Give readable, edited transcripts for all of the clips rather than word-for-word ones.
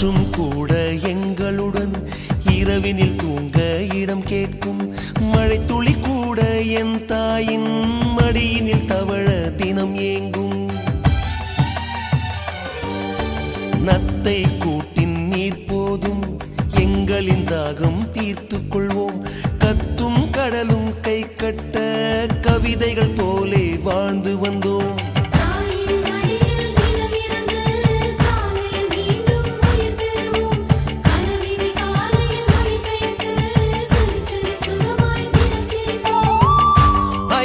காற்றும் கூட எங்களுடன் இரவினில் தூங்க இடம் கேட்கும். மழை துளி கூட என் தாயின் மடியினில் தவழ தினம் ஏங்கும். நத்தை கூட்டின் நீர் போதும் எங்களின் தாகம் தீர்த்து கொள்வோம். கத்தும் கடலும் கை கட்ட கவிதைகள் போலே வாழ்ந்து வந்தோம்.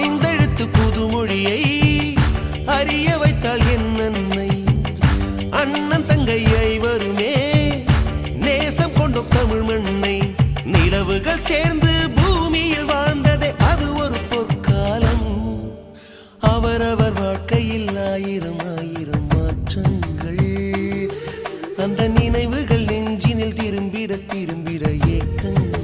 ஐந்தெழுத்து புதுமொழியை அறிய வைத்தாள் என் அன்னை. அண்ணன் தங்கை ஐவருமே நேசம் கொண்டோம் தமிழ் மண்ணை. நிலவுகள் சேர்ந்து பூமியில் வாழ்ந்ததே அது ஒரு பொற்காலம். அவரவர் வாழ்க்கையில் ஆயிரம் ஆயிரம் மாற்றங்கள். அந்த நினைவுகள் நெஞ்சினில் திரும்பிட திரும்பிட ஏக்கங்கள்.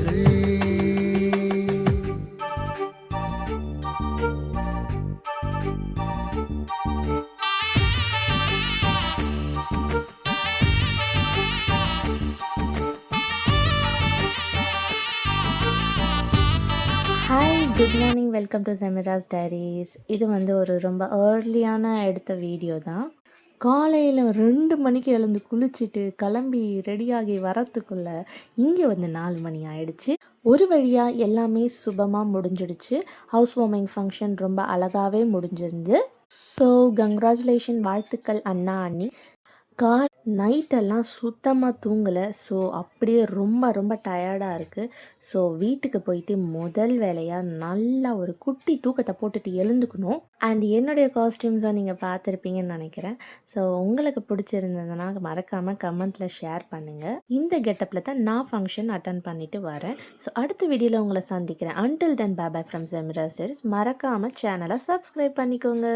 Hi, good morning, welcome to Semira's diaries. இது ஒரு ரொம்ப ஏர்லியான எடுத்த வீடியோ தான். காலையில் 2 மணிக்கு எழுந்து குளிச்சுட்டு கிளம்பி ரெடியாகி வரத்துக்குள்ளே இங்கே 4 மணி ஆயிடுச்சு. ஒரு வழியாக எல்லாமே சுபமாக முடிஞ்சிடுச்சு. ஹவுஸ் வார்மிங் ஃபங்க்ஷன் ரொம்ப அழகாகவே முடிஞ்சிருந்து. ஸோ கங்க்ராச்சுலேஷன், வாழ்த்துக்கள் அண்ணா அண்ணி. நைட்டெல்லாம் சுத்தமாக தூங்கலை. ஸோ அப்படியே ரொம்ப ரொம்ப டயர்டாக இருக்குது. ஸோ வீட்டுக்கு போயிட்டு முதல் வேலையாக நல்லா ஒரு குட்டி தூக்கத்தை போட்டுட்டு எழுந்துக்கணும். அண்ட் என்னுடைய காஸ்டியூம்ஸை நீங்கள் பார்த்துருப்பீங்கன்னு நினைக்கிறேன். ஸோ உங்களுக்கு பிடிச்சிருந்ததுன்னா மறக்காமல் கமெண்ட்டில் ஷேர் பண்ணுங்கள். இந்த கெட்டப்பில் தான் நான் ஃபங்க்ஷன் அட்டன் பண்ணிவிட்டு வரேன். ஸோ அடுத்த வீடியோவில் உங்களை சந்திக்கிறேன். Until then bye from Semira's diaries. மறக்காமல் சேனலை சப்ஸ்கிரைப் பண்ணிக்கோங்க.